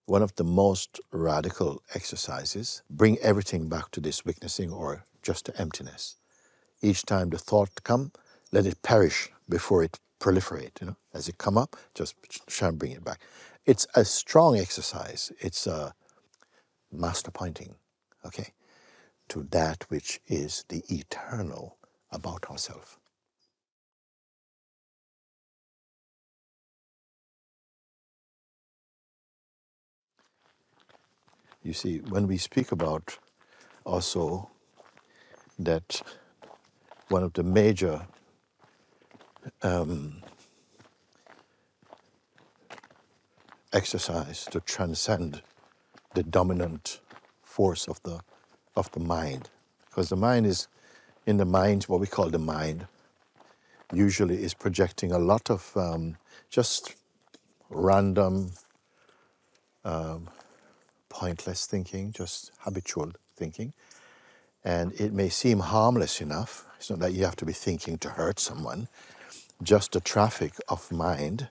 One of the most radical exercises, bring everything back to this witnessing or just to emptiness. Each time the thought come, let it perish before it proliferate. As it come up, just try and bring it back. It's a strong exercise. It's a master pointing, okay, to that which is the eternal about ourselves. You see, when we speak about also that one of the major exercise to transcend the dominant force of the mind, because the mind is, in the mind, what we call the mind, usually is projecting a lot of just random, pointless thinking, just habitual thinking. And it may seem harmless enough. It's not that you have to be thinking to hurt someone. Just the traffic of mind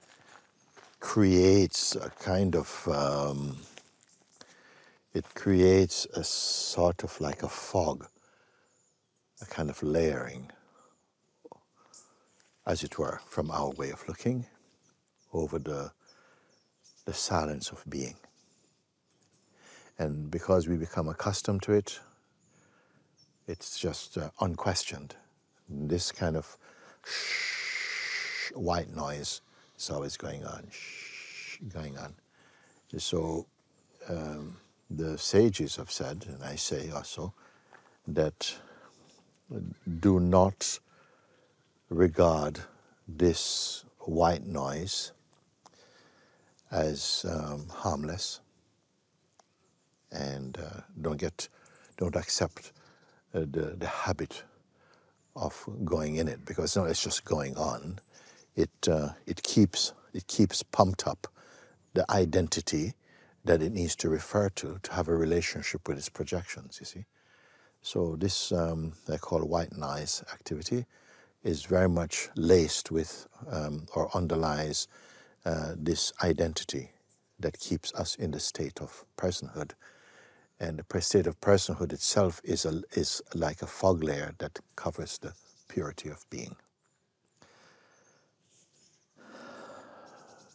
creates a kind of, it creates a sort of like a fog, a kind of layering, as it were, from our way of looking over the silence of being. And because we become accustomed to it, it's just unquestioned. This kind of white noise is always going on, going on. So the sages have said, and I say also, that do not regard this white noise as harmless, and don't accept the habit of going in it, because no, it's just going on. It keeps pumped up the identity that it needs to refer to have a relationship with its projections. You see, so this I call white noise activity is very much laced with or underlies this identity that keeps us in the state of personhood. And the state of personhood itself is like a fog layer that covers the purity of being.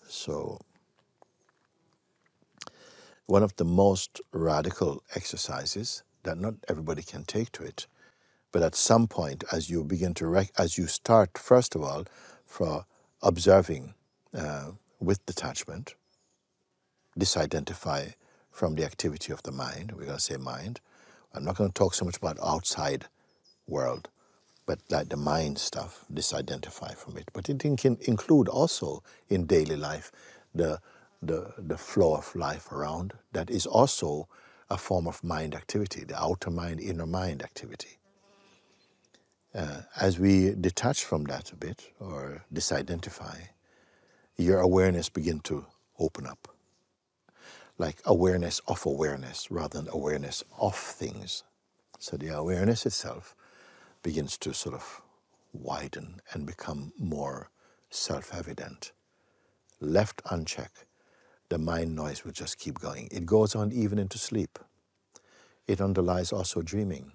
So one of the most radical exercises that not everybody can take to it, but at some point, as you begin to as you start, first of all, for observing with detachment, disidentify from the activity of the mind. We're going to say mind. I'm not going to talk so much about outside world, but like the mind stuff, disidentify from it. But it can include also in daily life the flow of life around. That is also a form of mind activity, the outer mind, inner mind activity. As we detach from that a bit, or disidentify, your awareness begin to open up. Like awareness of awareness rather than awareness of things. So the awareness itself begins to sort of widen and become more self-evident. Left unchecked, the mind noise will just keep going. It goes on even into sleep. It underlies also dreaming.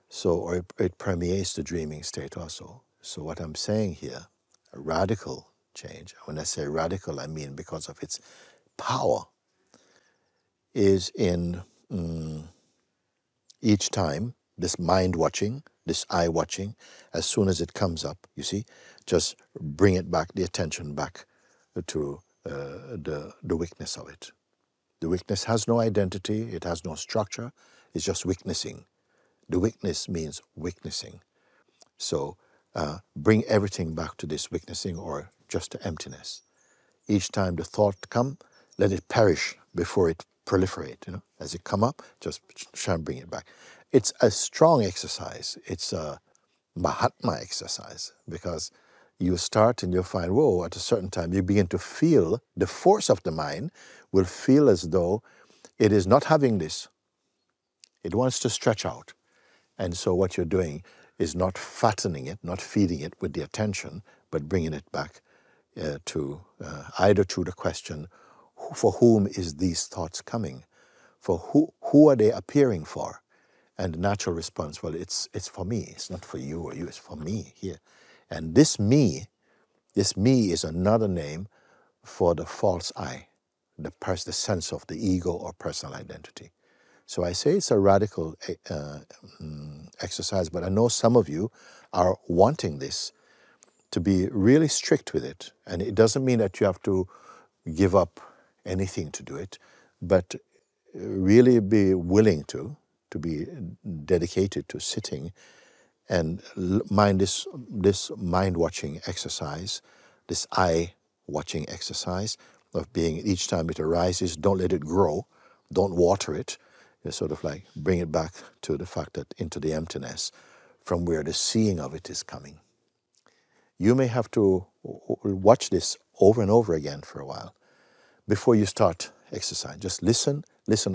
So, or it permeates the dreaming state also. So what I'm saying here, a radical change, when I say radical, I mean because of its power, is in each time, this mind watching, this eye watching, as soon as it comes up, you see, just bring it back, the attention back to the weakness of it. The weakness has no identity, it has no structure, it's just witnessing. The weakness means witnessing. So bring everything back to this witnessing or just to emptiness. Each time the thought come, let it perish before it proliferate. As it come up, just try and bring it back. It's a strong exercise. It's a Mahatma exercise, because you start and you'll find, whoa, at a certain time you begin to feel the force of the mind will feel as though it is not having this. It wants to stretch out. And so what you're doing is not fattening it, not feeding it with the attention, but bringing it back to either through the question, for whom is these thoughts coming? For who are they appearing for? And the natural response, well, it's for me. It's not for you or you. It's for me here. And this me is another name for the false I, the sense of the ego or personal identity. So I say it's a radical exercise, but I know some of you are wanting this, to be really strict with it. And it doesn't mean that you have to give up anything to do it, but really be willing to be dedicated to sitting and mind this mind-watching exercise, this eye-watching exercise of being, each time it arises, don't let it grow, don't water it. You sort of like bring it back to the fact that into the emptiness from where the seeing of it is coming. You may have to watch this over and over again for a while before you start exercise. Just listen,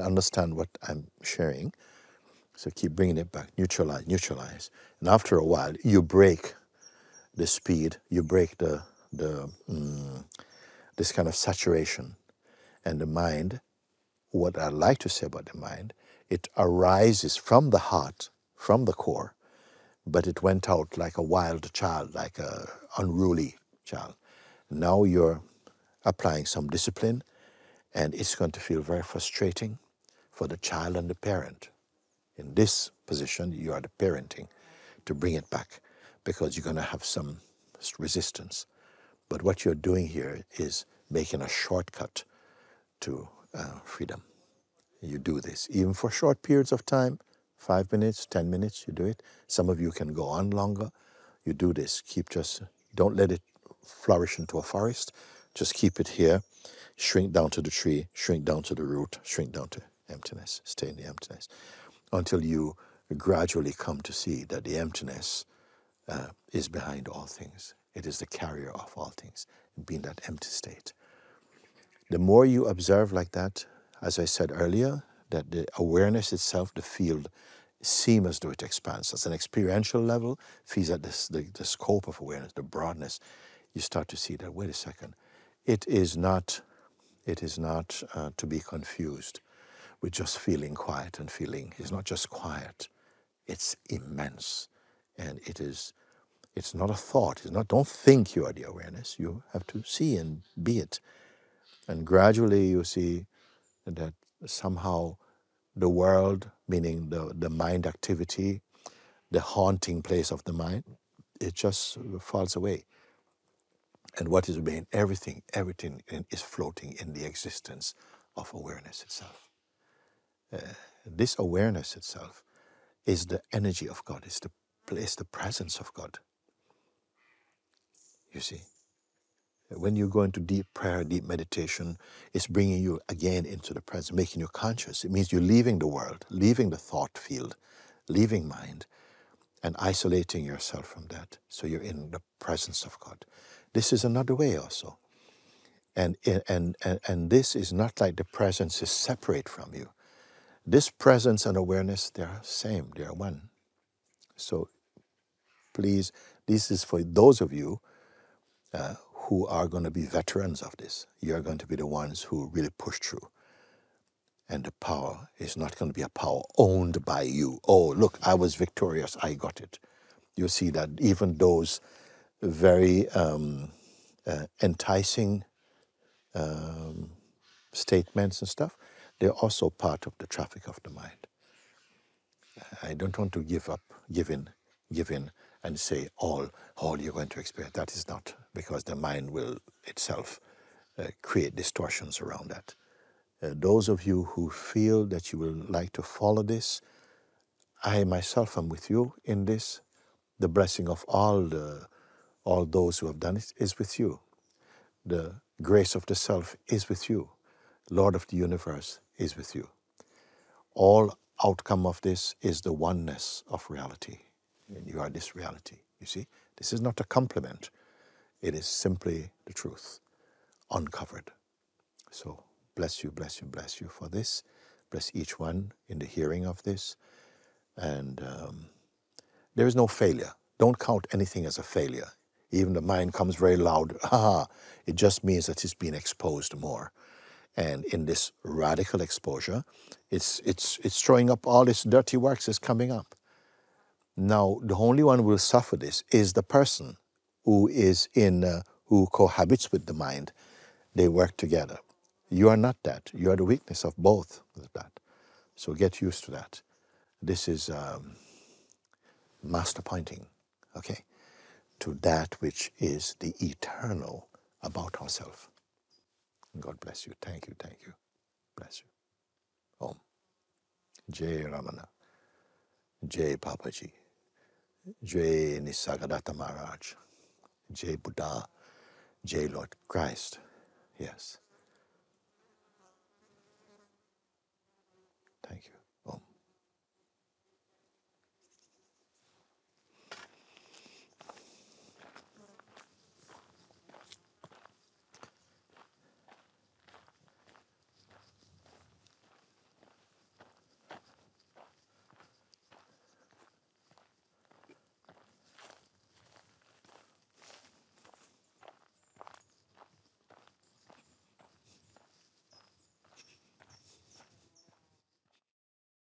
understand what I'm sharing. So keep bringing it back, neutralize. And after a while, you break the speed, you break this kind of saturation. And the mind, what I like to say about the mind, it arises from the heart, from the core, but it went out like a wild child, like an unruly child. Now you're applying some discipline, and it's going to feel very frustrating for the child and the parent. In this position, you are the parenting to bring it back, because you're going to have some resistance. But what you're doing here is making a shortcut to freedom. You do this, even for short periods of time, 5 minutes, 10 minutes, you do it. Some of you can go on longer. You do this. Don't let it flourish into a forest. Just keep it here. Shrink down to the tree, shrink down to the root, shrink down to emptiness. Stay in the emptiness until you gradually come to see that the emptiness is behind all things. It is the carrier of all things, being that empty state. The more you observe like that, as I said earlier, that the awareness itself, the field, seems as though it expands. At an experiential level, feels at the scope of awareness, the broadness. You start to see that, wait a second, it is not to be confused with just feeling quiet and feeling. It's not just quiet, it's immense. And it's not a thought. Don't think you are the awareness. You have to see and be it. And gradually you see that somehow the world, meaning the mind activity, the haunting place of the mind, it just falls away. And what is remain? Everything is floating in the existence of awareness itself. This awareness itself is the energy of God, is the presence of God. You see, when you go into deep prayer, deep meditation, it's bringing you again into the present, making you conscious. It means you're leaving the world, leaving the thought field, leaving mind, and isolating yourself from that. So you're in the presence of God. This is another way also. And this is not like the presence is separate from you. This presence and awareness, they are same, they are one. So please, this is for those of you who are going to be veterans of this. You're going to be the ones who really push through. And the power is not going to be a power owned by you. Oh, look, I was victorious, I got it. You see that even those very enticing statements and stuff, they're also part of the traffic of the mind. I don't want to give in and say all you're going to experience. That is not, because the mind will itself create distortions around that. Those of you who feel that you will like to follow this, I myself am with you in this. The blessing of all those who have done it is with you. The grace of the self is with you. Lord of the universe is with you. All outcome of this is the oneness of reality. And you are this reality, you see. This is not a compliment. It is simply the truth, uncovered. So bless you for this. Bless each one in the hearing of this. And there is no failure. Don't count anything as a failure. Even the mind comes very loud. It just means that it's been exposed more. And in this radical exposure, it's throwing up all its dirty works is coming up. Now, the only one who will suffer this is the person who is who cohabits with the mind. They work together. You are not that. You are the weakness of both of that. So get used to that. This is master pointing, okay, to that which is the eternal about ourselves. God bless you. Thank you. Thank you. Bless you. Om. Jai Ramana. Jai Papaji. Jai Nisargadatta Maharaj. Jai Buddha. Jai Lord Christ. Yes.